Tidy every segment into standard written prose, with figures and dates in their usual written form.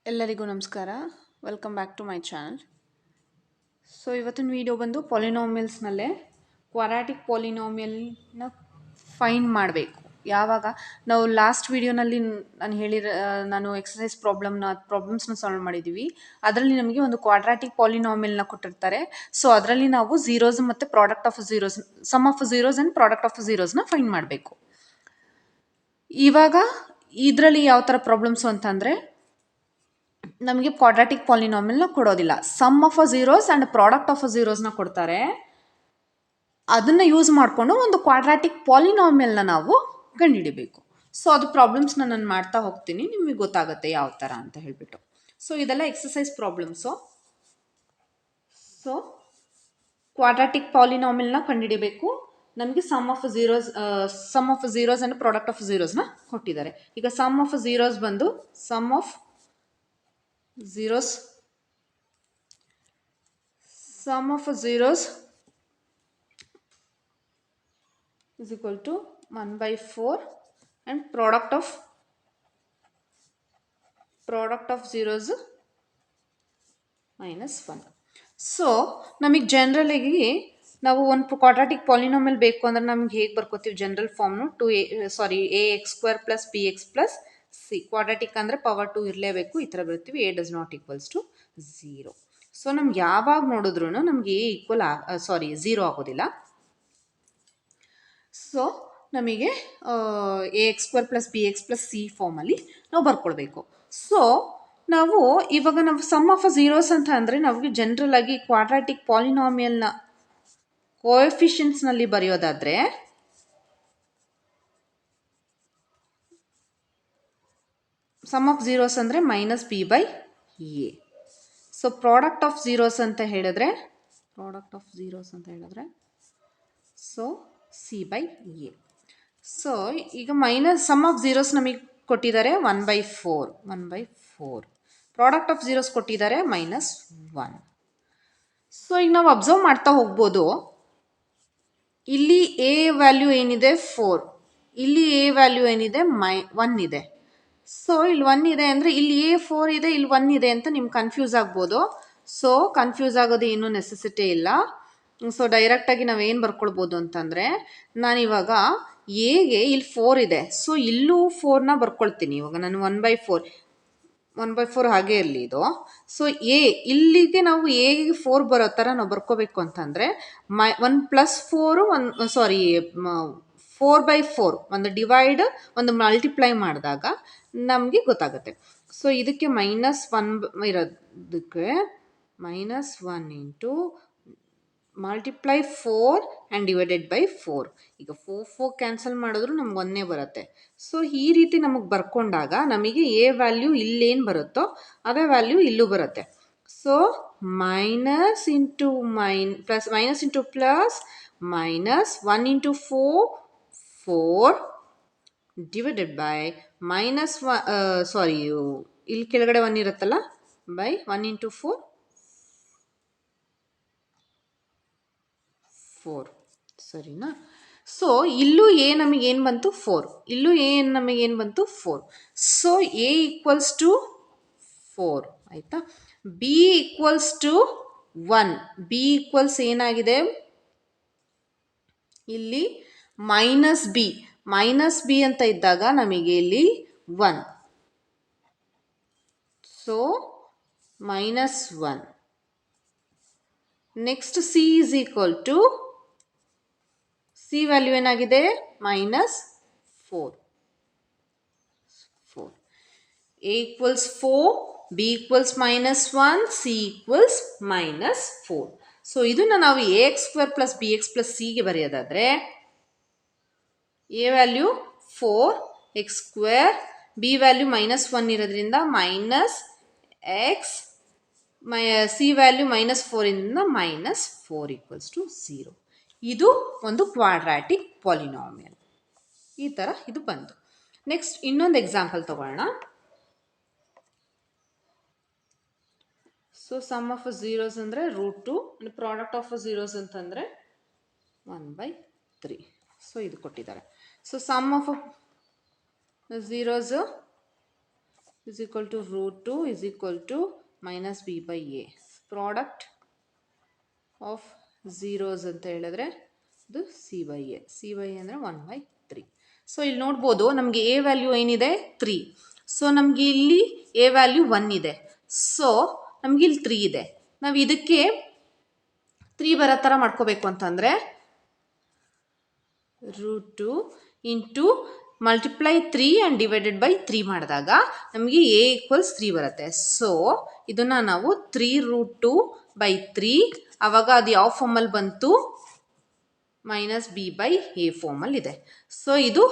ಎಲ್ಲರಿಗೂ ನಮಸ್ಕಾರ. Welcome back to my channel. So ಇವತ್ತಿನ ವಿಡಿಯೋ ಬಂದು ಪಾಲಿನಾಮಿಯಲ್ಸ್ನಲ್ಲೇ ಕ್ವಾಡ್ರಾಟಿಕ್ ಪಾಲಿನಾಮಿಯಲ್ನ ಫೈಂಡ್ ಮಾಡಬೇಕು. ಯಾವಾಗ ನಾವು ಲಾಸ್ಟ್ ವಿಡಿಯೋನಲ್ಲಿ ನಾನು ಎಕ್ಸಸೈಸ್ ಪ್ರಾಬ್ಲಮ್ಸ್ನ ಸಾಲ್ವ್ ಮಾಡಿದ್ದೀವಿ. ಅದರಲ್ಲಿ ನಮಗೆ ಒಂದು ಕ್ವಾಡ್ರಾಟಿಕ್ ಪಾಲಿನಾಮಿಯಲ್ನ ಕೊಟ್ಟಿರ್ತಾರೆ. ಸೊ ಅದರಲ್ಲಿ ನಾವು ಝೀರೋಸ್ ಮತ್ತು product of zeros, sum of zeros and product of ಝೀರೋಸ್ನ ಫೈಂಡ್ ಮಾಡಬೇಕು. ಇವಾಗ ಇದರಲ್ಲಿ ಯಾವ ಥರ ಪ್ರಾಬ್ಲಮ್ಸು ಅಂತಂದರೆ, ನಮಗೆ ಕ್ವಾಡ್ರಾಟಿಕ್ ಪಾಲಿನಾಮಿಯಲ್ನ ಕೊಡೋದಿಲ್ಲ. Sum of a zeros and product of a ಝೀರೋಸ್ನ ಕೊಡ್ತಾರೆ. ಅದನ್ನು ಯೂಸ್ ಮಾಡಿಕೊಂಡು ಒಂದು ಕ್ವಾಡ್ರಾಟಿಕ್ ಪಾಲಿನಾಮಿಯಲ್ನ ನಾವು ಕಂಡುಹಿಡಿಬೇಕು. ಸೊ ಅದು ಪ್ರಾಬ್ಲಮ್ಸ್ನ ನಾನು ಮಾಡ್ತಾ ಹೋಗ್ತೀನಿ, ನಿಮಗೆ ಗೊತ್ತಾಗುತ್ತೆ ಯಾವ ಥರ ಅಂತ ಹೇಳಿಬಿಟ್ಟು. ಸೊ ಇದೆಲ್ಲ ಎಕ್ಸಸೈಸ್ ಪ್ರಾಬ್ಲಮ್ಸು. ಸೊ ಕ್ವಾಡ್ರಾಟಿಕ್ ಪಾಲಿನಾಮಿಯಲ್ನ ಕಂಡುಹಿಡಿಬೇಕು. ನಮಗೆ sum of zeros and product of ಝೀರೋಸ್ನ ಕೊಟ್ಟಿದ್ದಾರೆ. ಈಗ ಸಮ್ ಆಫ್ ಝೀರೋಸ್ ಬಂದು sum of zeros is equal to 1/4 and product of zeros -1. So ನಮಗೆ ಜನರಲಾಗಿ ನಾವು ಒಂದು ಕ್ವಾಡ್ರಾಟಿಕ್ ಪಾಲಿನಾಮಿಯಲ್ ಬೇಕು ಅಂದರೆ ನಮ್ಗೆ ಹೇಗೆ ಬರ್ಕೋತೀವಿ ಜನರಲ್ ಫಾರ್ಮ್ನು ax² + bx + c. ಕ್ವಾಡ್ರಾಟಿಕ್ ಅಂದರೆ ಪವರ್ 2 ಇರಲೇಬೇಕು, ಈ ಥರ ಬರ್ತೀವಿ. a does not equals to 0. So ನಮ್ಗೆ ಯಾವಾಗ ನೋಡಿದ್ರು ನಮಗೆ a 0 ಆಗೋದಿಲ್ಲ. ಸೊ ನಮಗೆ ax² + bx + c ಫಾರ್ಮಲ್ಲಿ ನಾವು ಬರ್ಕೊಳ್ಬೇಕು. ಸೊ ನಾವು ಸಮ್ ಆಫ್ ಝೀರೋಸ್ ಅಂತ ಅಂದರೆ ನಮಗೆ ಜನರಲ್ ಆಗಿ ಕ್ವಾಡ್ರಾಟಿಕ್ ಪಾಲಿನಾಮಿಯಲ್ನ ಕೋಎಫಿಷಿಯಂಟ್ಸ್ನಲ್ಲಿ ಬರೆಯೋದಾದರೆ ಸಮ್ ಆಫ್ ಝೀರೋಸ್ ಅಂದರೆ -b/a. So product of zeros ಅಂತ ಹೇಳಿದ್ರೆ ಸೊ c/a. ಸೊ ಈಗ ಸಮ್ ಆಫ್ ಝೀರೋಸ್ ನಮಗೆ ಕೊಟ್ಟಿದ್ದಾರೆ 1/4. ಪ್ರಾಡಕ್ಟ್ ಆಫ್ ಝೀರೋಸ್ ಕೊಟ್ಟಿದ್ದಾರೆ -1. ಸೊ ಈಗ ನಾವು ಅಬ್ಸರ್ವ್ ಮಾಡ್ತಾ ಹೋಗ್ಬೋದು, ಇಲ್ಲಿ a ವ್ಯಾಲ್ಯೂ ಏನಿದೆ 4, ಇಲ್ಲಿ a ವ್ಯಾಲ್ಯೂ ಏನಿದೆ 1 ಇದೆ. ಸೊ ಇಲ್ಲಿ 1 ಇದೆ ಅಂದರೆ ಇಲ್ಲಿ a 4 ಇದೆ, ಇಲ್ಲಿ 1 ಇದೆ ಅಂತ ನಿಮ್ಗೆ ಕನ್ಫ್ಯೂಸ್ ಆಗ್ಬೋದು. ಸೊ ಕನ್ಫ್ಯೂಸ್ ಆಗೋದು ಏನೂ ನೆಸೆಸಿಟಿ ಇಲ್ಲ. ಸೊ ಡೈರೆಕ್ಟಾಗಿ ನಾವೇನು ಬರ್ಕೊಳ್ಬೋದು ಅಂತಂದರೆ, ನಾನಿವಾಗ ಎಗೆ ಇಲ್ಲಿ 4 ಇದೆ, ಸೊ ಇಲ್ಲೂ 4ನ ಬರ್ಕೊಳ್ತೀನಿ. ಇವಾಗ ನಾನು 1/4 ಹಾಗೆ ಇರಲಿ ಇದು. ಸೊ ಇಲ್ಲಿಗೆ ನಾವು ಎಗೆ 4 ಬರೋ ಥರ ನಾವು ಬರ್ಕೋಬೇಕು ಅಂತಂದರೆ 1 + 4 4/4 ಒಂದು ಡಿವೈಡ್ ಒಂದು ಮಲ್ಟಿಪ್ಲೈ ಮಾಡಿದಾಗ ನಮಗೆ ಗೊತ್ತಾಗುತ್ತೆ. ಸೊ ಇದಕ್ಕೆ -1 ಇರೋದಕ್ಕೆ -1 into multiply 4 and divided by 4. ಈಗ 4 ಕ್ಯಾನ್ಸಲ್ ಮಾಡಿದ್ರು ನಮ್ಗೆ 1 ಬರುತ್ತೆ. ಸೊ ಈ ರೀತಿ ನಮಗೆ ಬರ್ಕೊಂಡಾಗ ನಮಗೆ ಎ ವ್ಯಾಲ್ಯೂ ಇಲ್ಲೇನು ಬರುತ್ತೋ ಅದೇ ವ್ಯಾಲ್ಯೂ ಇಲ್ಲೂ ಬರುತ್ತೆ. So -1 into plus -1 into 4 divided by ಇಲ್ಲಿ ಕೆಳಗಡೆ 1 ಇರುತ್ತಲ್ಲ, ಬೈ 1 ಇಂಟು 4 ಸರಿನಾ. ಸೊ ಇಲ್ಲೂ ಎ ನಮಗೇನು ಬಂತು 4, ಇಲ್ಲೂ ಎ ನಮಗೇನು ಬಂತು 4. ಸೊ ಎ ಈಕ್ವಲ್ಸ್ ಟು 4 ಆಯಿತಾ. B equals to 1. B equals ಏನಾಗಿದೆ ಇಲ್ಲಿ -b ಅಂತ ಇದ್ದಾಗ ನಮಗೆ ಇಲ್ಲಿ 1. ಸೊ -1. Next c is equal to c value ಏನಾಗಿದೆ -4. a equals 4, b equals -1, c equals -4. ಸೊ ಇದನ್ನು ನಾವು ax² + bx + c ಗೆ ಬರೆಯೋದಾದರೆ a value 4, x², b value -1 ಇರೋದ್ರಿಂದ -x, ಸಿ ವ್ಯಾಲ್ಯೂ -4 ಇಂದ -4 = 0. ಇದು ಒಂದು ಕ್ವಾಡ್ರಾಟಿಕ್ ಪಾಲಿನಾಮಿಯಲ್. ಈ ಥರ ಇದು ಬಂತು. ನೆಕ್ಸ್ಟ್ ಇನ್ನೊಂದು ಎಕ್ಸಾಂಪಲ್ ತಗೊಳ್ಳೋಣ. ಸೊ ಸಮ್ ಆಫ್ ಝೀರೋಸ್ ಅಂದರೆ √2 ಆ್ಯಂಡ್ ಪ್ರಾಡಕ್ಟ್ ಆಫ್ ಝೀರೋಸ್ ಅಂತಂದರೆ 1/3. ಸೊ ಇದು ಕೊಟ್ಟಿದ್ದಾರೆ. So sum of zeros is equal to root 2 is equal to minus b by a. Product of zeros ಅಂತ ಹೇಳಿದ್ರೆ ಇದು C by A. C by A ಅಂದರೆ 1/3. So ಇಲ್ಲಿ ನೋಡ್ಬೋದು ನಮಗೆ ಎ ವ್ಯಾಲ್ಯೂ ಏನಿದೆ 3. ಸೊ ನಮಗೆ ಇಲ್ಲಿ ಎ ವ್ಯಾಲ್ಯೂ 1 ಇದೆ. ಸೊ ನಮ್ಗೆ ಇಲ್ಲಿ 3 ಇದೆ. ನಾವು ಇದಕ್ಕೆ 3 ಬರೋ ಥರ ಮಾಡ್ಕೋಬೇಕು ಅಂತಂದರೆ root 2 into multiply 3 and divided by 3 ಮಾಡಿದಾಗ ನಮಗೆ ಎ ಈಕ್ವಲ್ಸ್ 3 ಬರುತ್ತೆ. ಸೊ ಇದನ್ನು ನಾವು 3 ರೂಟ್ 2 ಬೈ 3 ಆವಾಗ ಅದು ಯಾವ ಫಾರ್ಮಲ್ಲಿ ಬಂತು ಮೈನಸ್ ಬಿ ಬೈ ಎ ಫಾರ್ಮಲ್ಲಿ ಇದೆ. ಸೊ ಇದು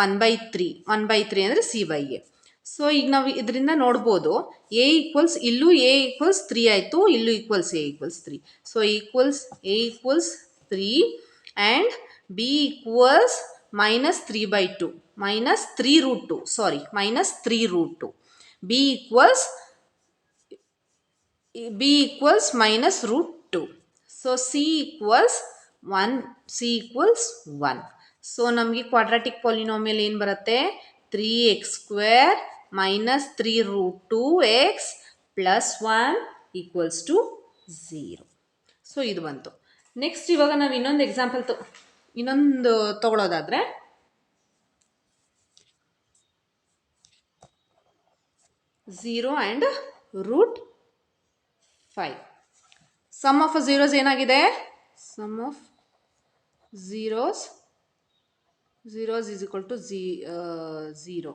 1/3 ಅಂದರೆ ಸಿ ಬೈ ಎ. ಸೊ ಈಗ ನಾವು ಇದರಿಂದ ನೋಡ್ಬೋದು ಎ ಈಕ್ವಲ್ಸ್ ಇಲ್ಲೂ ಎ ಈಕ್ವಲ್ಸ್ 3 ಆಯಿತು, ಇಲ್ಲೂ equals A equals 3. So A equals 3 and B equals minus 3/2 minus 3 root 2 sorry minus 3 root 2 b equals minus root 2. So c equals 1. So ನಮಗೆ quadratic polynomial ಏನು ಬರುತ್ತೆ 3x square minus 3 root 2x plus 1 equals to 0. So ಇದು ಬಂತು. Next ಇವಾಗ ನಾವು ಇನ್ನೊಂದು ತಗೊಳ್ಳೋದಾದರೆ 0 and root 5. Sum of zeros ಏನಾಗಿದೆ sum of zeros is equal to 0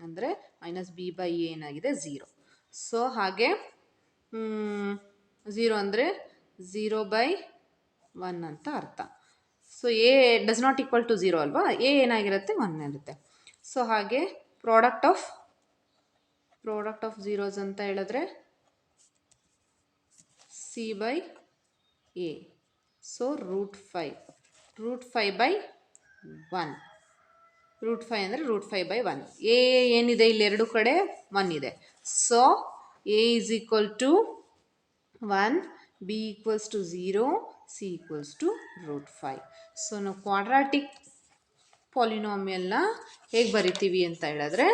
ಅಂದರೆ ಮೈನಸ್ ಬಿ ಬೈ ಎ ಏನಾಗಿದೆ 0. ಸೊ ಹಾಗೆ 0 ಅಂದರೆ 0/1 ಅಂತ ಅರ್ಥ. So a does not equal to 0 ಅಲ್ವಾ, ಎ ಏನಾಗಿರುತ್ತೆ 1 ಇರುತ್ತೆ. ಸೊ ಹಾಗೆ ಪ್ರಾಡಕ್ಟ್ ಆಫ್ ಝೀರೋಸ್ ಅಂತ ಹೇಳಿದ್ರೆ c by A. So root 5/1. Root 5 ಅಂದರೆ ರೂಟ್ 5/1. ಎ ಏನಿದೆ ಇಲ್ಲಿ ಎರಡು ಕಡೆ 1 ಇದೆ. So a is equal to 1, b equals to 0, c equals to root 5. So ನಾವು ಕ್ವಾಡ್ರಾಟಿಕ್ ಪಾಲಿನಾಮಿಯಲ್ನ ಹೇಗೆ ಬರಿತೀವಿ ಅಂತ ಹೇಳಿದ್ರೆ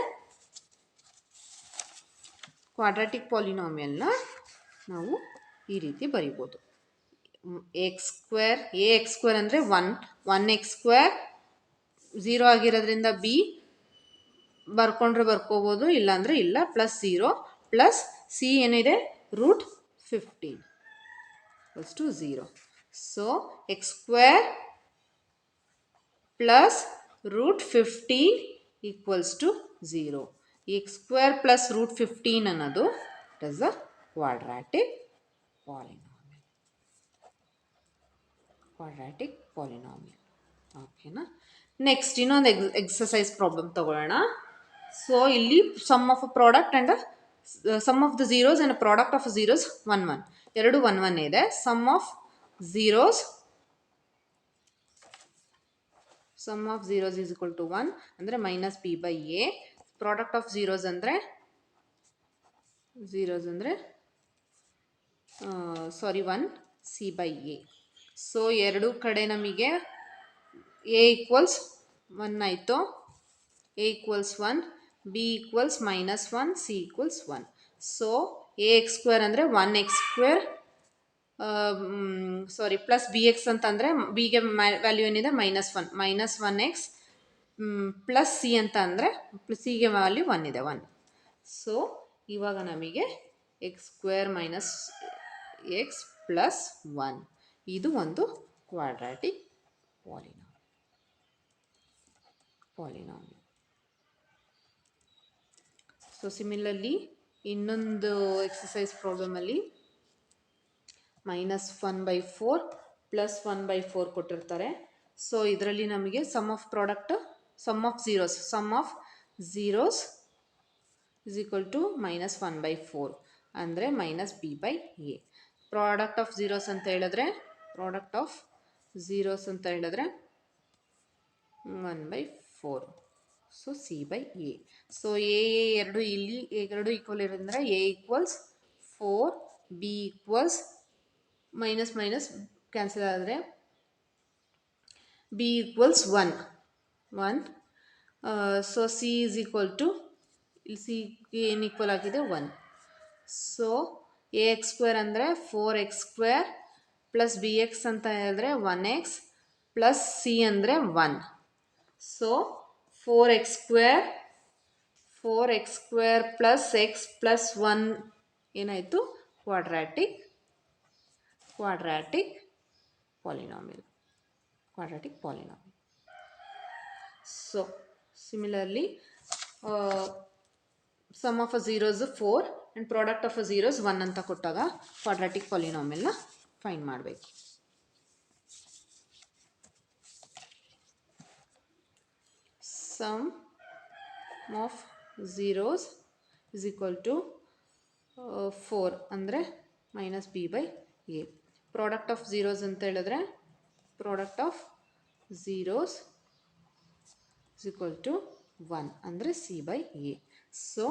ಕ್ವಾಡ್ರಾಟಿಕ್ ಪಾಲಿನಾಮಿಯಲ್ನ ನಾವು ಈ ರೀತಿ ಬರಿಬೋದು. ಎಕ್ಸ್ ಸ್ಕ್ವೇರ್ ಅಂದರೆ 1x², 0 ಆಗಿರೋದ್ರಿಂದ ಬಿ ಬರ್ಕೊಂಡ್ರೆ ಬರ್ಕೋಬೋದು, ಇಲ್ಲಾಂದರೆ ಇಲ್ಲ, ಪ್ಲಸ್ 0 ಪ್ಲಸ್ ಸಿ ಏನಿದೆ root 15 plus to 0. So x² plus root 15 equals to 0. x² plus root 15 ಅನ್ನೋದು it is a quadratic polynomial. ಓಕೆನಾ. ನೆಕ್ಸ್ಟ್ ಇನ್ನೊಂದು ಎಕ್ಸಸೈಸ್ ಪ್ರಾಬ್ಲಮ್ ತಗೊಳ್ಳೋಣ. ಸೊ ಇಲ್ಲಿ sum of the zeros and product of zeros 1 1 ಎರಡು 1 1 ಇದೆ. Sum of zeros is equal to 1 ಅಂದರೆ minus B by A. Product of zeros ಅಂದರೆ ಸಾರಿ 1 C by A. So ಎರಡು ಕಡೆ ನಮಗೆ ಎ ಈಕ್ವಲ್ಸ್ 1 ಆಯಿತು, A equals 1, b equals -1, C equals 1. So ax² ಅಂದರೆ 1x² plus B X ಅಂತಂದರೆ ಬಿಗೆ value ಏನಿದೆ -1x ಪ್ಲಸ್ ಸಿ ಅಂತ ಅಂದರೆ ಸಿಗೆ ವ್ಯಾಲ್ಯೂ 1 ಇದೆ 1. ಸೊ ಇವಾಗ ನಮಗೆ x² - x ಪ್ಲಸ್ 1 ಇದು ಒಂದು ಕ್ವಾಡ್ರಾಟಿಕ್ ಪಾಲಿನಾಮಿಯಲ್. ಸೊ ಸಿಮಿಲರ್ಲಿ ಇನ್ನೊಂದು ಎಕ್ಸಸೈಸ್ ಪ್ರಾಬ್ಲಮಲ್ಲಿ -1/4 ಪ್ಲಸ್ 1/4 ಕೊಟ್ಟಿರ್ತಾರೆ. ಸೊ ಇದರಲ್ಲಿ ನಮಗೆ sum of zeros is equal to -1/4 ಅಂದರೆ minus B by A. Product of zeros ಅಂತ ಹೇಳಿದ್ರೆ 1/4. So C by A. So ಎರಡು ಇಲ್ಲಿ ಈಕ್ವಲ್ ಇರೋದ್ರಿಂದ A equals 4, B equals minus cancel ಆದರೆ B equals 1. So C is equal to ಇಲ್ಲಿ C ಏನು equal ಆಗಿದೆ 1. ಸೊ ಎ ಎಕ್ಸ್ ಸ್ಕ್ವೇರ್ ಅಂದರೆ 4x² ಪ್ಲಸ್ ಬಿ ಎಕ್ಸ್ ಅಂತ ಹೇಳಿದ್ರೆ 1x ಪ್ಲಸ್ ಸಿ ಅಂದರೆ 1. So 4x² plus X plus 1 ಏನಾಯಿತು, quadratic polynomial. So similarly sum of a zeros 4 and product of a zeros 1 ಅಂತ ಕೊಟ್ಟಾಗ quadratic ಪಾಲಿನಾಮಿಯಲ್ನ find ಮಾಡಬೇಕು. Sum of zeros is equal to 4 ಅಂದರೆ minus B by A. Product of zeros ಅಂತ ಹೇಳಿದ್ರೆ product of zeros is equal to 1 ಅಂದರೆ c by A. So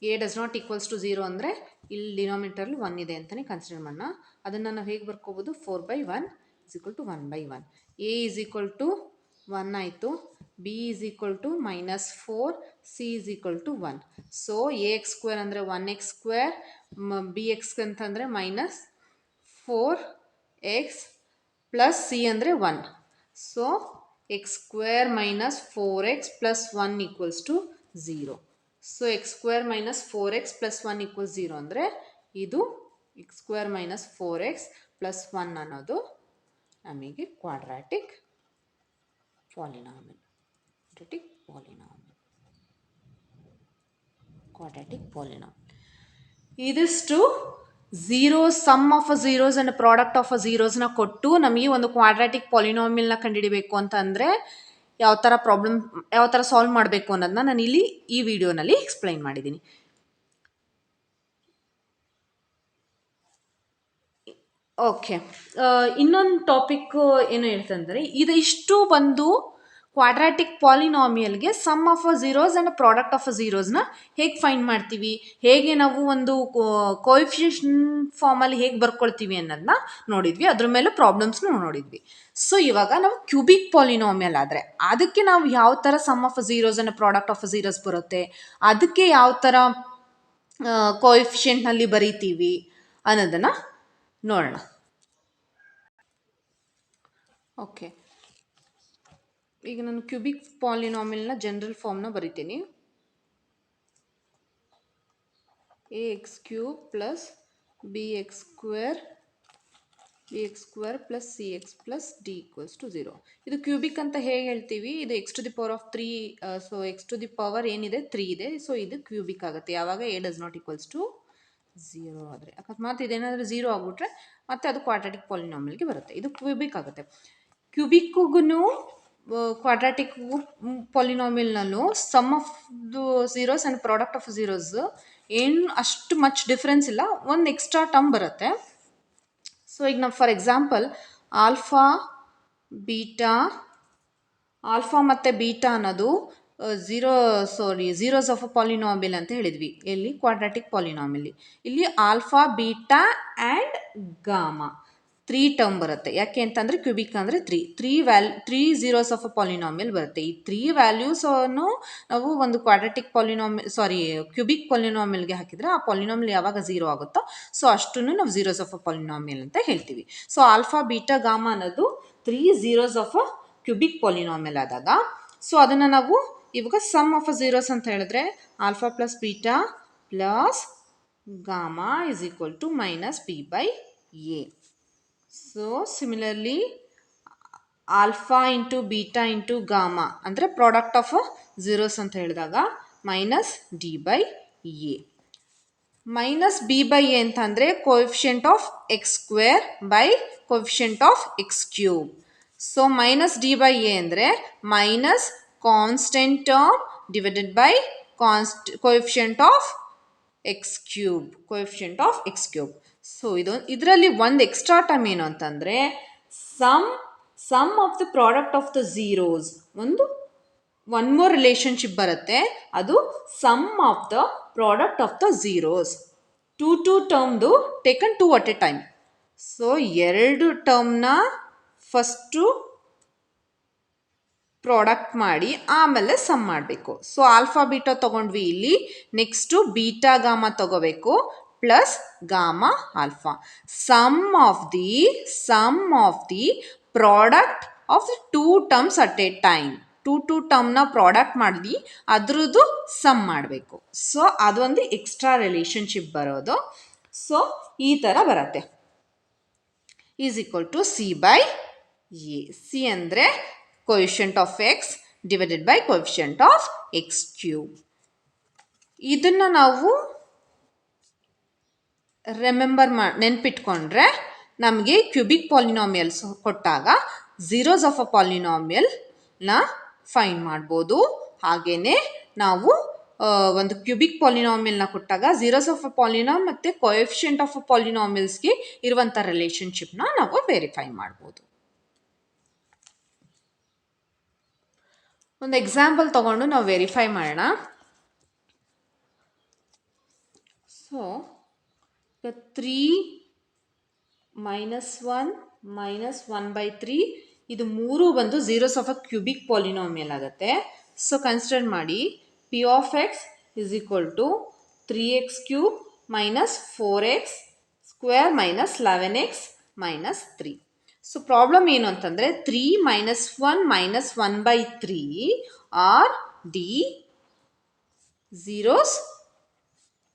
a does not equals to 0 ಅಂದರೆ ಇಲ್ಲಿ ಡಿನಾಮಿನೇಟರ್ಲಿ 1 ಇದೆ ಅಂತಲೇ ಕನ್ಸಿಡರ್ ಮಾಡೋಣ. ಅದನ್ನು ನಾವು ಹೇಗೆ ಬರ್ಕೋಬೋದು, 4/1 is equal to 1/1. A is equal to 1 ಆಯಿತು, B is equal to -4, C is equal to 1. So A X square ಅಂದರೆ 1x², ಬಿ ಎಕ್ಸ್ ಅಂತಂದರೆ -4x ಪ್ಲಸ್ ಸಿ ಅಂದರೆ 1. So x² minus 4x plus 1 equals to 0. So x² minus 4x plus 1 equals 0 ಅಂದರೆ ಇದು x² minus 4x plus 1 ಅನ್ನೋದು ನಮಗೆ quadratic polynomial. ಇದಿಷ್ಟು zeros, sum of a zeros and product of a ಝೀರೋಸ್ನ ಕೊಟ್ಟು ನಮಗೆ ಒಂದು ಕ್ವಾಡ್ರಾಟಿಕ್ ಪಾಲಿನಾಮಿಯಲ್ನ ಕಂಡುಹಿಡಿಬೇಕು ಅಂತಂದರೆ ಯಾವ ಥರ ಸಾಲ್ವ್ ಮಾಡಬೇಕು ಅನ್ನೋದನ್ನ ನಾನು ಇಲ್ಲಿ ಈ ವಿಡಿಯೋನಲ್ಲಿ ಎಕ್ಸ್ಪ್ಲೈನ್ ಮಾಡಿದ್ದೀನಿ. ಓಕೆ, ಇನ್ನೊಂದು ಟಾಪಿಕ್ ಏನು ಹೇಳ್ತಂದರೆ, ಇದಿಷ್ಟು ಬಂದು ಕ್ವಾಡ್ರಾಟಿಕ್ ಪಾಲಿನಾಮಿಯಲ್ಗೆ sum of a zeros and product of a ಝೀರೋಸ್ನ ಹೇಗೆ ಫೈಂಡ್ ಮಾಡ್ತೀವಿ, ಹೇಗೆ ನಾವು ಒಂದು ಕೋಎಫಿಷಿಯಂಟ್ ಫಾರ್ಮಲ್ಲಿ ಹೇಗೆ ಬರ್ಕೊಳ್ತೀವಿ ಅನ್ನೋದನ್ನ ನೋಡಿದ್ವಿ. ಅದ್ರ ಮೇಲೆ ಪ್ರಾಬ್ಲಮ್ಸ್ನು ನೋಡಿದ್ವಿ. ಸೊ ಇವಾಗ ನಾವು ಕ್ಯೂಬಿಕ್ ಪಾಲಿನಾಮಿಯಲ್ ಆದರೆ ಅದಕ್ಕೆ ನಾವು ಯಾವ ಥರ sum of a zeros and product of a zeros ಬರುತ್ತೆ, ಅದಕ್ಕೆ ಯಾವ ಥರ ಕೋಎಫಿಷಿಯಂಟ್ನಲ್ಲಿ ಬರೀತೀವಿ ಅನ್ನೋದನ್ನು ನೋಡೋಣ. ಓಕೆ, ಈಗ ನಾನು ಕ್ಯೂಬಿಕ್ ಪಾಲಿನಾಮಿಯಲ್ನ ಜನರಲ್ ಫಾರ್ಮ್ನ ಬರಿತೀನಿ. ax³ plus bx² plus cx plus d equals to 0. ಇದು ಕ್ಯೂಬಿಕ್ ಅಂತ ಹೇಗೆ ಹೇಳ್ತೀವಿ, ಇದು x⁻3, ಸೊ x⁻ ಏನಿದೆ 3 ಇದೆ. ಸೊ ಇದು ಕ್ಯೂಬಿಕ್ ಆಗುತ್ತೆ ಯಾವಾಗ a does not equals to 0 ಆದರೆ. ಅಕಸ್ಮಾತ್ ಇದೇನಾದರೂ 0 ಆಗಿಬಿಟ್ರೆ ಮತ್ತೆ ಅದು ಕ್ವಾಡ್ರಾಟಿಕ್ ಪಾಲಿನಾಮಿಯಲ್ಗೆ ಬರುತ್ತೆ, ಇದು ಕ್ಯೂಬಿಕ್ ಆಗುತ್ತೆ. ಕ್ಯೂಬಿಕ್ಗೂ ಕ್ವಾಡ್ರಾಟಿಕ್ ಪಾಲಿನಾಮಿಯಲ್ನಲ್ಲೂ ಸಮ್ ಆಫ್ ದು zeros and product of zeros ಏನು ಅಷ್ಟು ಮಚ್ ಡಿಫ್ರೆನ್ಸ್ ಇಲ್ಲ, ಒಂದು ಎಕ್ಸ್ಟ್ರಾ ಟರ್ಮ್ ಬರುತ್ತೆ. ಸೊ ಈಗ ನಾವು ಫಾರ್ ಎಕ್ಸಾಂಪಲ್ ಆಲ್ಫಾ ಮತ್ತು ಬೀಟಾ ಅನ್ನೋದು ಝೀರೋಸ್ ಆಫ್ ಅ ಪಾಲಿನಾಮಿಯಲ್ ಅಂತ ಹೇಳಿದ್ವಿ. ಎಲ್ಲಿ, ಕ್ವಾಡ್ರಾಟಿಕ್ ಪಾಲಿನಾಮಿಯಲ್. ಇಲ್ಲಿ alpha, beta and gamma 3 term ಬರುತ್ತೆ. ಯಾಕೆ ಅಂತಂದರೆ ಕ್ಯೂಬಿಕ್ ಅಂದರೆ 3 ಝೀರೋಸ್ ಆಫ್ ಅ ಪಾಲಿನಾಮಿಯಲ್ ಬರುತ್ತೆ. ಈ 3 ವ್ಯಾಲ್ಯೂಸನ್ನು ನಾವು ಒಂದು ಕ್ವಾಡ್ರಾಟಿಕ್ ಕ್ಯೂಬಿಕ್ ಪಾಲಿನಾಮಿಯಲ್ಗೆ ಹಾಕಿದರೆ ಆ ಪಾಲಿನಾಮಿಯಲ್ ಯಾವಾಗ 0 ಆಗುತ್ತೋ ಸೊ ಅಷ್ಟನ್ನು ನಾವು ಝೀರೋಸ್ ಆಫ್ ಅ ಪಾಲಿನಾಮಿಯಲ್ ಅಂತ ಹೇಳ್ತೀವಿ. ಸೊ ಆಲ್ಫಾ, ಬೀಟಾ, ಗಾಮಾ ಅನ್ನೋದು 3 zeros of a cubic polynomial ಆದಾಗ, ಸೊ ಅದನ್ನು ನಾವು ಇವಾಗ ಸಮ್ ಆಫ್ ಅ ಝೀರೋಸ್ ಅಂತ ಹೇಳಿದ್ರೆ alpha plus beta plus gamma is equal to minus B by A. So similarly alpha into beta into gamma ಅಂದರೆ product of zeros ಅಂತ ಹೇಳಿದಾಗ minus D by A. Minus B by A ಅಂತ ಅಂದರೆ coefficient of x² by coefficient of x³. So minus D by A ಅಂದರೆ minus constant term divided by coefficient of x³. So ಇದರಲ್ಲಿ ಒಂದು extra term ಏನು ಅಂತಂದರೆ sum of the product of the zeros, one more relationship ಬರುತ್ತೆ, ಅದು sum of the product of the zeros. Two ಟರ್ಮ್ದು taken 2 at a time. So 2 ಟರ್ಮ್ನ first product ಮಾಡಿ ಆಮೇಲೆ ಸಮ್ ಮಾಡಬೇಕು. ಸೊ ಆಲ್ಫಾ ಬೀಟಾ ತೊಗೊಂಡ್ವಿ ಇಲ್ಲಿ. ನೆಕ್ಸ್ಟು ಬೀಟಾ ಗಾಮಾ ತಗೋಬೇಕು plus gamma alpha. Sum of the product of the two terms at a time. Two ಟರ್ಮ್ನ product ಮಾಡಿ ಅದ್ರದ್ದು ಸಮ್ ಮಾಡಬೇಕು. ಸೊ ಅದೊಂದು ಎಕ್ಸ್ಟ್ರಾ ರಿಲೇಷನ್ಶಿಪ್ ಬರೋದು. ಸೊ ಈ ಥರ ಬರುತ್ತೆ. Is equal to C by A. C ಅಂದರೆ coefficient of X divided by coefficient of X cube. ಇದನ್ನು ನಾವು ನೆನ್ಪಿಟ್ಕೊಂಡ್ರೆ ನಮಗೆ ಕ್ಯೂಬಿಕ್ ಪಾಲಿನಾಮಿಯಲ್ಸ್ ಕೊಟ್ಟಾಗ ಝೀರೋಸ್ ಆಫ್ ಅ ಪಾಲಿನಾಮಿಯಲ್ನ ಫೈಂಡ್ ಮಾಡ್ಬೋದು. ಹಾಗೆಯೇ ನಾವು ಒಂದು ಕ್ಯೂಬಿಕ್ ಪಾಲಿನಾಮಿಯಲ್ನ ಕೊಟ್ಟಾಗ ಝೀರೋಸ್ ಆಫ್ ಅ ಪಾಲಿನಾಮ್ ಮತ್ತು ಕೋಎಫಿಷಿಯಂಟ್ ಆಫ್ ಅ ಪಾಲಿನಾಮಿಯಲ್ಸ್ಗೆ ಇರುವಂಥ ರಿಲೇಷನ್ಶಿಪ್ನ ನಾವು ವೆರಿಫೈ ಮಾಡ್ಬೋದು. ಒಂದು ಎಕ್ಸಾಂಪಲ್ ತಗೊಂಡು ನಾವು ವೆರಿಫೈ ಮಾಡೋಣ. ಸೊ 3 -1 -1/3 ಇದು ಮೂರು ಬಂದು zeros of a cubic polynomial ಆಗುತ್ತೆ. ಸೊ ಕನ್ಸಿಡರ್ ಮಾಡಿ P of X is equal to 3x³ -4x² -11x -3. So problem ಏನು ಅಂತಂದರೆ 3 -1 -1/3 are the zeros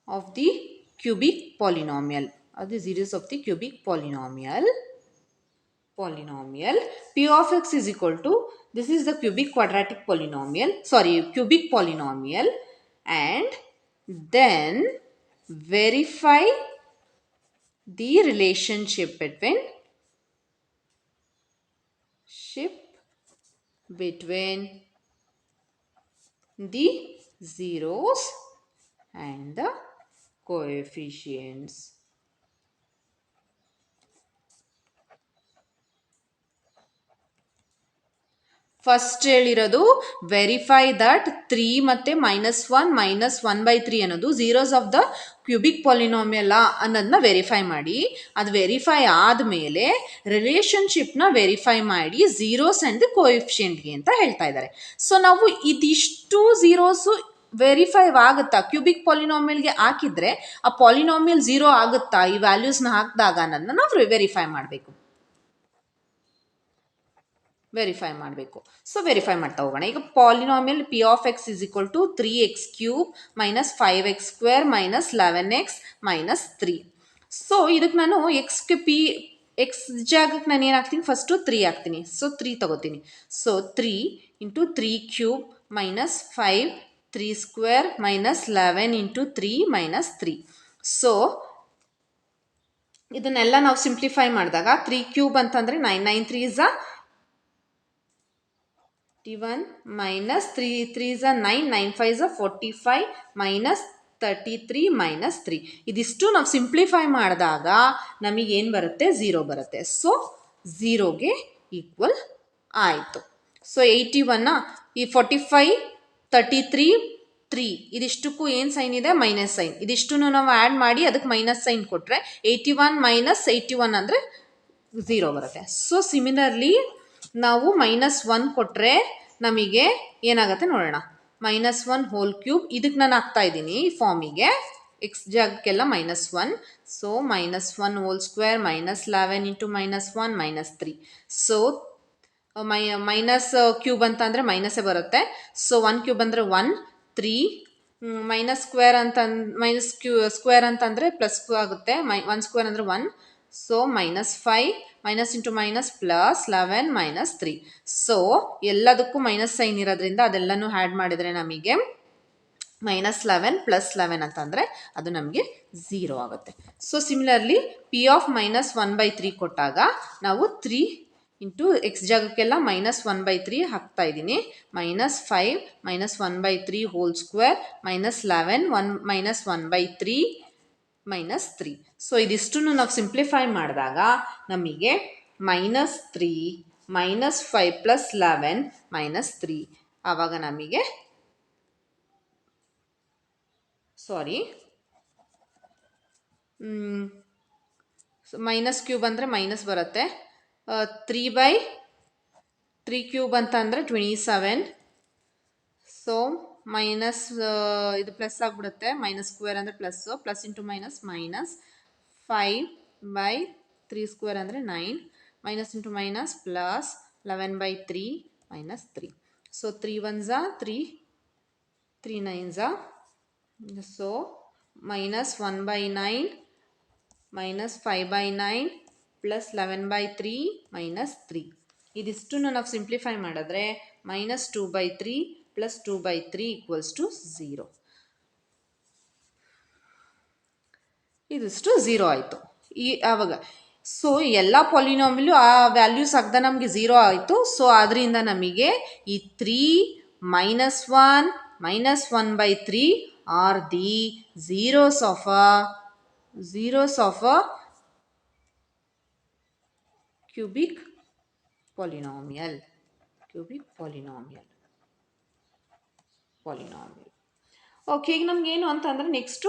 of the cubic polynomial, or the zeros of the cubic polynomial. P of x is equal to, this is the cubic polynomial, and then verify the relationship between the zeros and the coefficients. First ಹೇಳಿರೋದು verify that 3 ಮತ್ತು -1 -1/3 ಅನ್ನೋದು zeros of the cubic polynomial ಅನ್ನೋದನ್ನ verify ಮಾಡಿ. ಅದು verify ಆದಮೇಲೆ ರಿಲೇಷನ್ಶಿಪ್ನ verify ಮಾಡಿ zeros and the ಕೋಎಫಿಷಿಯೆಂಟ್ಗೆ ಅಂತ ಹೇಳ್ತಾ ಇದ್ದಾರೆ. ಸೊ ನಾವು ಇದಿಷ್ಟು ಝೀರೋಸು ವೆರಿಫೈ ಆಗುತ್ತಾ, ಕ್ಯೂಬಿಕ್ ಪಾಲಿನಾಮಿಯಲ್ಗೆ ಹಾಕಿದರೆ ಆ ಪಾಲಿನಾಮಿಯಲ್ ಝೀರೋ ಆಗುತ್ತಾ ಈ ವ್ಯಾಲ್ಯೂಸ್ನ ಹಾಕಿದಾಗ ಅನ್ನೋದನ್ನ ನಾವು ವೆರಿಫೈ ಮಾಡಬೇಕು. ಸೊ ವೆರಿಫೈ ಮಾಡ್ತಾ ಹೋಗೋಣ. ಈಗ polynomial P of X is equal to 3x³ -5x² -11x -3. So ಇದಕ್ಕೆ ನಾನು ಎಕ್ಸ್ ಜಾಗಕ್ಕೆ ನಾನು ಏನು ಹಾಕ್ತೀನಿ, ಫಸ್ಟು 3 ಹಾಕ್ತೀನಿ. ಸೊ 3 ತಗೋತೀನಿ. ಸೊ 3 × 3³ -5 3² -11 × 3 -3. ಸೊ ಇದನ್ನೆಲ್ಲ ನಾವು ಸಿಂಪ್ಲಿಫೈ ಮಾಡಿದಾಗ 3³ ಅಂತಂದರೆ 9 9 3 21 -3 3 9 9 5 45 -33 -3. ಇದಿಷ್ಟು ನಾವು ಸಿಂಪ್ಲಿಫೈ ಮಾಡಿದಾಗ ನಮಗೇನು ಬರುತ್ತೆ, 0 ಬರುತ್ತೆ. ಸೊ 0ಗೆ ಈಕ್ವಲ್ ಆಯಿತು. ಸೊ 81 ಈ 45 33 3 ಇದಿಷ್ಟಕ್ಕೂ ಏನು ಸೈನ್ ಇದೆ, ಮೈನಸ್ ಸೈನ್. ಇದಿಷ್ಟು ನಾವು ಆ್ಯಡ್ ಮಾಡಿ ಅದಕ್ಕೆ ಮೈನಸ್ ಸೈನ್ ಕೊಟ್ಟರೆ 81 - 81 ಅಂದರೆ 0 ಬರುತ್ತೆ. ಸೊ ಸಿಮಿಲರ್ಲಿ ನಾವು -1 ಕೊಟ್ಟರೆ ನಮಗೆ ಏನಾಗುತ್ತೆ ನೋಡೋಣ. -1³ ಇದಕ್ಕೆ ನಾನು ಹಾಕ್ತಾ ಇದ್ದೀನಿ ಈ ಫಾರ್ಮಿಗೆ, ಎಕ್ಸ್ ಜಾಗಕ್ಕೆಲ್ಲ -1. ಸೊ -1² -11 × -1 -3. ಸೊ -³ ಅಂತಂದರೆ ಮೈನಸ್ಸೇ ಬರುತ್ತೆ. ಸೊ 1³ ಅಂದರೆ 1 3 -ಸ್ಕ್ವೇರ್ ಅಂತಂದರೆ ಪ್ಲಸ್ ಆಗುತ್ತೆ. 1² ಅಂದರೆ 1. ಸೊ -5 -× +11 -3. ಸೊ ಎಲ್ಲದಕ್ಕೂ ಮೈನಸ್ ಸೈನ್ ಇರೋದ್ರಿಂದ ಅದೆಲ್ಲನೂ ಆ್ಯಡ್ ಮಾಡಿದರೆ ನಮಗೆ -11 +11 ಅಂತಂದರೆ ಅದು ನಮಗೆ 0 ಆಗುತ್ತೆ. ಸೊ ಸಿಮಿಲರ್ಲಿ ಪಿ ಆಫ್ -1/3 ಕೊಟ್ಟಾಗ ನಾವು 3 × ಎಕ್ಸ್ ಜಾಗಕ್ಕೆಲ್ಲ -1/3 ಹಾಕ್ತಾ ಇದ್ದೀನಿ. -5 -1/3 2 -11 -1/3 -3. ಸೊ ಇದಿಷ್ಟು ನಾವು ಸಿಂಪ್ಲಿಫೈ ಮಾಡಿದಾಗ ನಮಗೆ -3 -5 +11 -3 ಆವಾಗ ನಮಗೆ -³ ಅಂದರೆ ಮೈನಸ್ ಬರುತ್ತೆ. 3/3 3 ಕ್ಯೂಬ್ ಅಂತ ಅಂದರೆ 27. ಸೊ ಮೈನಸ್ ಇದು ಪ್ಲಸ್ ಆಗಿಬಿಡುತ್ತೆ, ಮೈನಸ್ ಸ್ಕ್ವೇರ್ ಅಂದರೆ plus, plus into minus minus 5/3 ಅಂದರೆ 9, minus into minus plus 11/3 minus 3. So 3 1s 3, 3 9s, so minus 1/9 minus 5/9 plus 11/3 minus 3. ಇದಿಷ್ಟನ್ನು ನಾವು ಸಿಂಪ್ಲಿಫೈ ಮಾಡಿದ್ರೆ ಮೈನಸ್ 2/3 ಪ್ಲಸ್ 2/3 ಈಕ್ವಲ್ಸ್ ಟು 0. ಇದಿಷ್ಟು 0 ಆಯಿತು. ಆವಾಗ ಸೊ ಎಲ್ಲ ಪಾಲಿನಾಮಿಲು ಆ ವ್ಯಾಲ್ಯೂಸ್ ಆಗದ ನಮಗೆ 0 ಆಯಿತು. ಸೊ ಅದರಿಂದ ನಮಗೆ ಈ 3 -1 -1/3 are the zeros of a cubic polynomial. Okay, ಈಗ ನಮಗೇನು ಅಂತಂದರೆ ನೆಕ್ಸ್ಟ್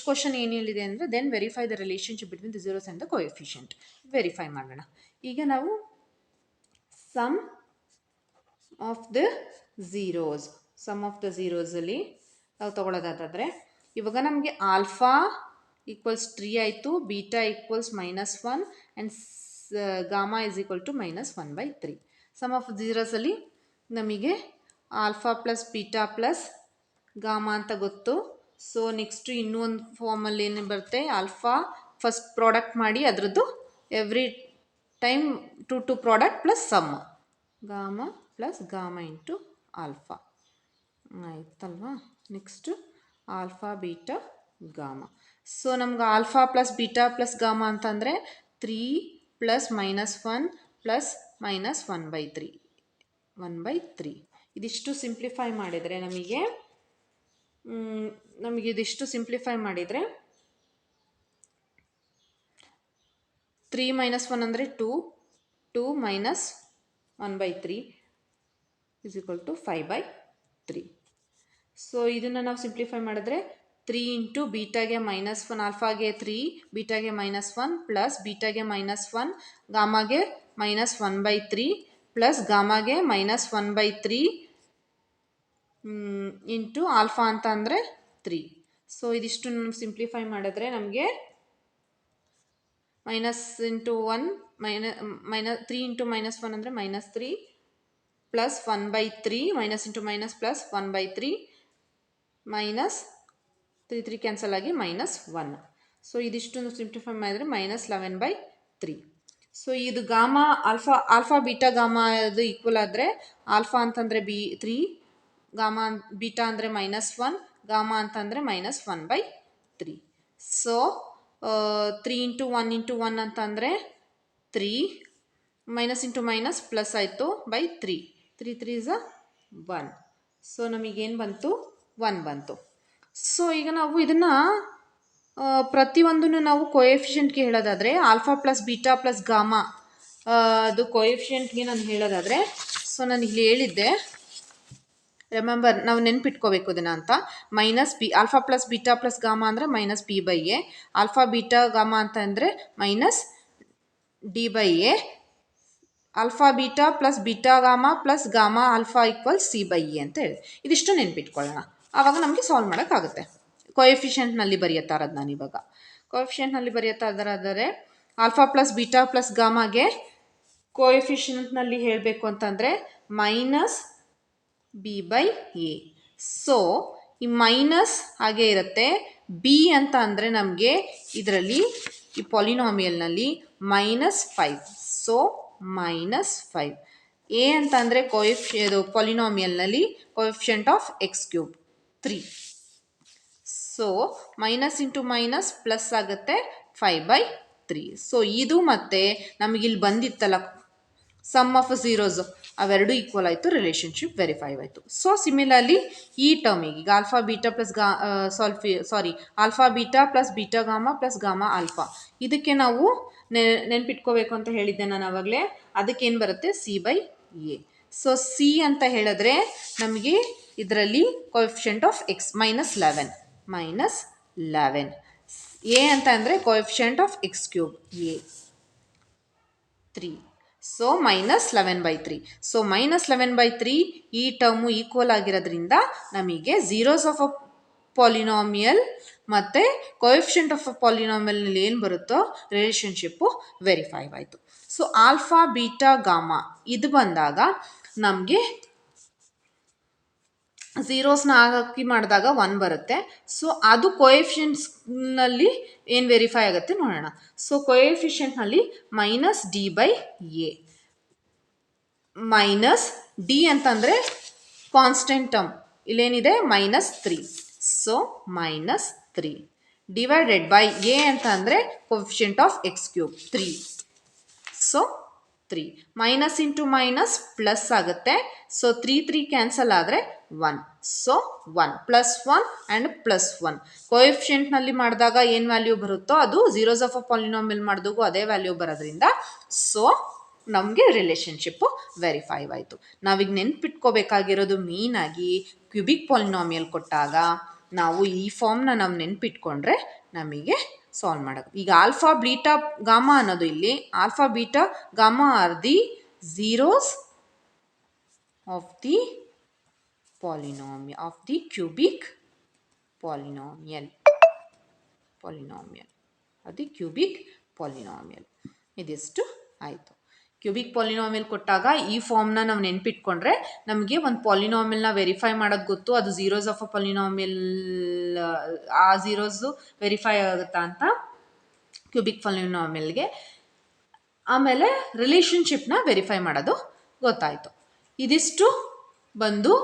ಕ್ವಶನ್ ಏನು ಹೇಳಿದೆ ಅಂದರೆ then verify the relationship between the zeros and the coefficient. Verify ಮಾಡೋಣ. ಈಗ ನಾವು ಸಮ್ ಆಫ್ ದ ಝೀರೋಸಲ್ಲಿ ನಾವು ತೊಗೊಳ್ಳೋದಾದರೆ ಇವಾಗ ನಮಗೆ ಆಲ್ಫಾ ಈಕ್ವಲ್ಸ್ 3 ಆಯಿತು, beta equals -1 and gamma is equal to -1/3. Sum of ಝೀರೋಸಲ್ಲಿ ನಮಗೆ alpha plus beta plus gamma ಅಂತ ಗೊತ್ತು. ಸೊ ನೆಕ್ಸ್ಟು ಇನ್ನೂ ಒಂದು ಫಾರ್ಮಲ್ಲಿ ಏನು ಬರುತ್ತೆ, ಆಲ್ಫಾ ಫಸ್ಟ್ ಪ್ರಾಡಕ್ಟ್ ಮಾಡಿ ಅದರದ್ದು every time two product plus sum, gamma plus gamma into alpha ಆಯ್ತಲ್ವಾ. Next alpha beta gamma. So ನಮ್ಗೆ alpha plus beta plus gamma ಅಂತಂದರೆ 3 ಪ್ಲಸ್ -1 ಪ್ಲಸ್ -1/3. ಇದಿಷ್ಟು ಸಿಂಪ್ಲಿಫೈ ಮಾಡಿದರೆ ಇದಿಷ್ಟು ಸಿಂಪ್ಲಿಫೈ ಮಾಡಿದರೆ 3 -1 ಅಂದರೆ 2 -1/3 ಇಸ್ ಈಕ್ವಲ್ ಟು 5/3. ಸೊ ಇದನ್ನು ನಾವು ಸಿಂಪ್ಲಿಫೈ ಮಾಡಿದ್ರೆ 3 ಇಂಟು ಬೀಟಾಗೆ -1, ಆಲ್ಫಾಗೆ 3, ಬೀಟಾಗೆ -1 ಪ್ಲಸ್ ಬೀಟಾಗೆ -1, ಗಾಮಾಗೆ -1/3 ಪ್ಲಸ್ ಗಾಮಾಗೆ -1/3 ಇಂಟು ಆಲ್ಫಾ ಅಂತ ಅಂದರೆ 3. ಸೊ ಇದಿಷ್ಟು ಸಿಂಪ್ಲಿಫೈ ಮಾಡಿದ್ರೆ ನಮಗೆ ಮೈನಸ್ ಇಂಟು 1 3 ಇಂಟು -1 ಅಂದರೆ -3 plus 1/3 minus into minus plus 1/3 minus 3 cancel ಆಗಿ -1. ಸೊ ಇದಿಷ್ಟು ಸಿಂಪ್ಲಿಫೈ ಮಾಡಿದರೆ -11/3. ಸೊ ಇದು ಗಾಮಾ ಆಲ್ಫಾ ಬೀಟಾ ಗಾಮಾ ಅದು ಈಕ್ವಲ್ ಆದರೆ ಆಲ್ಫಾ ಅಂತಂದರೆ 3, ಗಾಮಾ ಬೀಟಾ ಅಂದರೆ -1, ಗಾಮಾ ಅಂತಂದರೆ -1/3. ಸೊ 3 ಇಂಟು 1 ಇಂಟು 1 ಅಂತಂದರೆ 3, ಮೈನಸ್ ಇಂಟು ಮೈನಸ್ ಪ್ಲಸ್ ಆಯಿತು ಬೈ 3, 3 3s 1. ಸೊ ನಮಗೇನು ಬಂತು, 1 ಬಂತು. ಸೊ ಈಗ ನಾವು ಇದನ್ನು ಪ್ರತಿಯೊಂದನ್ನು ನಾವು ಕೋಎಫಿಷಿಯೆಂಟ್ಗೆ ಹೇಳೋದಾದರೆ alpha plus beta plus gamma ಅದು ಕೋಎಫಿಷಿಯೆಂಟ್ಗೆ ನಾನು ಹೇಳೋದಾದರೆ, ಸೊ ನಾನು ಇಲ್ಲಿ ಹೇಳಿದ್ದೆ, ರಿಮೆಂಬರ್ ನಾವು ನೆನ್ಪಿಟ್ಕೋಬೇಕು ಇದನ್ನು ಅಂತ. Alpha plus beta plus gamma ಅಂದರೆ -b/a, ಆಲ್ಫಾ ಬೀಟಾ ಗಾಮಾ ಅಂತ ಅಂದರೆ -d/a, alpha beta plus beta gamma plus gamma alpha equal c/a ಅಂತ ಹೇಳಿ ಇದಿಷ್ಟು ನೆನ್ಪಿಟ್ಕೊಳ್ಳೋಣ. ಆವಾಗ ನಮಗೆ ಸಾಲ್ವ್ ಮಾಡೋಕ್ಕಾಗುತ್ತೆ. ಕೋಎಫಿಷಿಯೆಂಟ್ನಲ್ಲಿ ಬರೆಯುತ್ತಾ ಇರೋದು ನಾನು ಇವಾಗ. ಕೋಎಫಿಷಿಯೆಂಟ್ನಲ್ಲಿ ಬರೆಯುತ್ತಾ ಇರೋದಾದರೆ ಆಲ್ಫಾ ಪ್ಲಸ್ ಬೀಟಾ ಪ್ಲಸ್ ಗಾಮಾಗೆ ಕೋಎಫಿಷಿಯೆಂಟ್ನಲ್ಲಿ ಹೇಳಬೇಕು ಅಂತಂದರೆ -b/a. ಸೊ ಈ ಮೈನಸ್ ಹಾಗೆ ಇರುತ್ತೆ. ಬಿ ಅಂತ ಅಂದರೆ ನಮಗೆ ಇದರಲ್ಲಿ ಈ ಪಾಲಿನಾಮಿಯಲ್ನಲ್ಲಿ -5. ಸೊ -5. ಎ ಅಂತ ಅಂದರೆ ಇದು ಪಾಲಿನಾಮಿಯಲ್ನಲ್ಲಿ coefficient of x³ 3. So minus into minus plus ಆಗುತ್ತೆ 5/3. ಸೊ ಇದು ಮತ್ತು ನಮಗಿಲ್ಲಿ ಬಂದಿತ್ತಲ್ಲ ಸಮ್ ಆಫ್ ಝೀರೋಸ್ ಅವೆರಡು ಈಕ್ವಲ್ ಆಯಿತು, ರಿಲೇಷನ್ಶಿಪ್ ವೆರಿಫೈ ಆಯಿತು. ಸೊ ಸಿಮಿಲರ್ಲಿ ಈ ಟರ್ಮಿಗೆ ಈಗ alpha beta plus alpha beta plus beta gamma plus gamma alpha ಇದಕ್ಕೆ ನಾವು ನೆನ್ಪಿಟ್ಕೋಬೇಕು ಅಂತ ಹೇಳಿದ್ದೆ ನಾನು ಆವಾಗಲೇ. ಅದಕ್ಕೇನು ಬರುತ್ತೆ, c/a. ಸೊ ಸಿ ಅಂತ ಹೇಳಿದ್ರೆ ನಮಗೆ ಇದರಲ್ಲಿ ಕೋಎಫಿಷಿಯೆಂಟ್ ಆಫ್ x -11. ಎ ಅಂತ ಅಂದರೆ coefficient of x³ a 3. So -11/3. So -11/3 ಈ ಟರ್ಮು ಈಕ್ವಲ್ ಆಗಿರೋದ್ರಿಂದ ನಮಗೆ ಝೀರೋಸ್ ಆಫ್ ಅ ಪಾಲಿನಾಮಿಯಲ್ ಮತ್ತು ಕೋಎಫಿಷಿಯಂಟ್ ಆಫ್ ಅ ಪಾಲಿನಾಮಿಯಲ್ನಲ್ಲಿ ಏನು ಬರುತ್ತೋ ರಿಲೇಷನ್ಶಿಪ್ಪು ವೆರಿಫೈ ಆಯಿತು. ಸೊ ಆಲ್ಫಾ ಬೀಟಾ ಗಾಮಾ ಇದು ಬಂದಾಗ ನಮಗೆ ಝೀರೋಸ್ನ ಹಾಕಿ ಮಾಡಿದಾಗ 1 ಬರುತ್ತೆ. ಸೊ ಅದು ಕೋಎಫಿಷಿಯಂಟ್ಸ್ನಲ್ಲಿ ಏನು ವೆರಿಫೈ ಆಗುತ್ತೆ ನೋಡೋಣ. ಸೊ ಕೋಎಫಿಷಿಯಂಟ್ನಲ್ಲಿ -d/a ಮೈನಸ್ ಡಿ ಅಂತಂದರೆ ಕಾನ್ಸ್ಟೆಂಟ್ ಟರ್ಮ್, ಇಲ್ಲೇನಿದೆ -3. ಸೊ -3 ಡಿವೈಡೆಡ್ ಬೈ ಎ ಅಂತ ಅಂದರೆ coefficient of x³ 3. So 3 minus into minus plus ಆಗುತ್ತೆ. ಸೊ 3 ಕ್ಯಾನ್ಸಲ್ ಆದರೆ 1. ಸೊ 1 +1 ಆ್ಯಂಡ್ +1 ಕೋಎಫಿಷಿಯಂಟ್ನಲ್ಲಿ ಮಾಡಿದಾಗ ಏನು ವ್ಯಾಲ್ಯೂ ಬರುತ್ತೋ ಅದು ಝೀರೋಸ್ ಆಫ್ ಅ ಪಾಲಿನಾಮಿಯಲ್ ಮಾಡಿದಾಗೂ ಅದೇ ವ್ಯಾಲ್ಯೂ ಬರೋದ್ರಿಂದ ಸೊ ನಮಗೆ ರಿಲೇಷನ್ಶಿಪ್ಪು ವೆರಿಫೈ ಆಯಿತು. ನಾವೀಗ ನೆನ್ಪಿಟ್ಕೋಬೇಕಾಗಿರೋದು ಮೇಯ್ನಾಗಿ ಕ್ಯೂಬಿಕ್ ಪಾಲಿನಾಮಿಯಲ್ ಕೊಟ್ಟಾಗ ನಾವು ಈ ಫಾರ್ಮ್ನ ನಾವು ನೆನ್ಪಿಟ್ಕೊಂಡ್ರೆ ನಮಗೆ ಸಾಲ್ವ್ ಮಾಡೋದು. ಈಗ ಆಲ್ಫಾ ಬೀಟಾ ಗಾಮಾ ಅನ್ನೋದು ಇಲ್ಲಿ alpha beta gamma R the zeros of the polynomial of the cubic polynomial ಅದು ಕ್ಯೂಬಿಕ್ ಪಾಲಿನಾಮಿಯಲ್. ಇದಿಷ್ಟು ಆಯಿತು. ಕ್ಯೂಬಿಕ್ ಪಾಲಿನಾಮಿಯಲ್ ಕೊಟ್ಟಾಗ ಈ ಫಾರ್ಮ್ನ ನಾವು ನೆನ್ಪಿಟ್ಕೊಂಡ್ರೆ ನಮಗೆ ಒಂದು ಪಾಲಿನಾಮಿಯಲ್ನ ವೆರಿಫೈ ಮಾಡೋದು ಗೊತ್ತು, ಅದು ಝೀರೋಸ್ ಆಫ್ ಅ ಪಾಲಿನಾಮಿಯಲ್ ಆ ಝೀರೋಸು ವೆರಿಫೈ ಆಗುತ್ತಾ ಅಂತ ಕ್ಯೂಬಿಕ್ ಪಾಲಿನಾಮಿಯಲ್ಗೆ. ಆಮೇಲೆ ರಿಲೇಷನ್ಶಿಪ್ನ ವೆರಿಫೈ ಮಾಡೋದು ಗೊತ್ತಾಯಿತು. ಇದಿಷ್ಟು ಬಂದು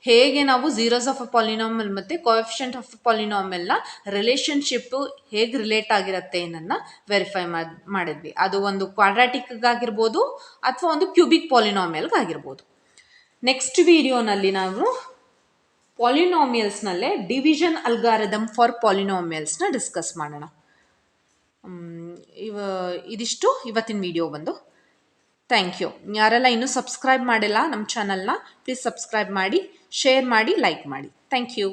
ಹೇಗೆ ನಾವು ಝೀರೋಸ್ ಆಫ್ ಅ ಪಾಲಿನಾಮಿಯಲ್ ಮತ್ತು ಕೋಎಫಿಷಿಯಂಟ್ ಆಫ್ ಪಾಲಿನಾಮಿಯಲ್ನ ರಿಲೇಷನ್ಶಿಪ್ಪು ಹೇಗೆ ರಿಲೇಟ್ ಆಗಿರುತ್ತೆ ಅನ್ನೋದನ್ನ ವೆರಿಫೈ ಮಾಡಿದ್ವಿ. ಅದು ಒಂದು ಕ್ವಾಡ್ರಾಟಿಕ್ಗಾಗಿರ್ಬೋದು ಅಥವಾ ಒಂದು ಕ್ಯೂಬಿಕ್ ಪಾಲಿನಾಮಿಯಲ್ಗಾಗಿರ್ಬೋದು. ನೆಕ್ಸ್ಟ್ ವಿಡಿಯೋನಲ್ಲಿ ನಾವು ಪಾಲಿನಾಮಿಯಲ್ಸ್ನಲ್ಲೇ ಡಿವಿಷನ್ ಅಲ್ಗಾರಿದಮ್ ಫಾರ್ ಪಾಲಿನಾಮಿಯಲ್ಸ್ನ ಡಿಸ್ಕಸ್ ಮಾಡೋಣ. ಇದಿಷ್ಟು ಇವತ್ತಿನ ವಿಡಿಯೋ ಬಂದು. Thank you. ಯಾರೆಲ್ಲ ಇನ್ನೂ ಸಬ್ಸ್ಕ್ರೈಬ್ ಮಾಡಿಲ್ಲ ನಮ್ಮ ಚಾನಲ್ನ ಪ್ಲೀಸ್ ಸಬ್ಸ್ಕ್ರೈಬ್ ಮಾಡಿ, ಶೇರ್ ಮಾಡಿ, ಲೈಕ್ ಮಾಡಿ. Thank you.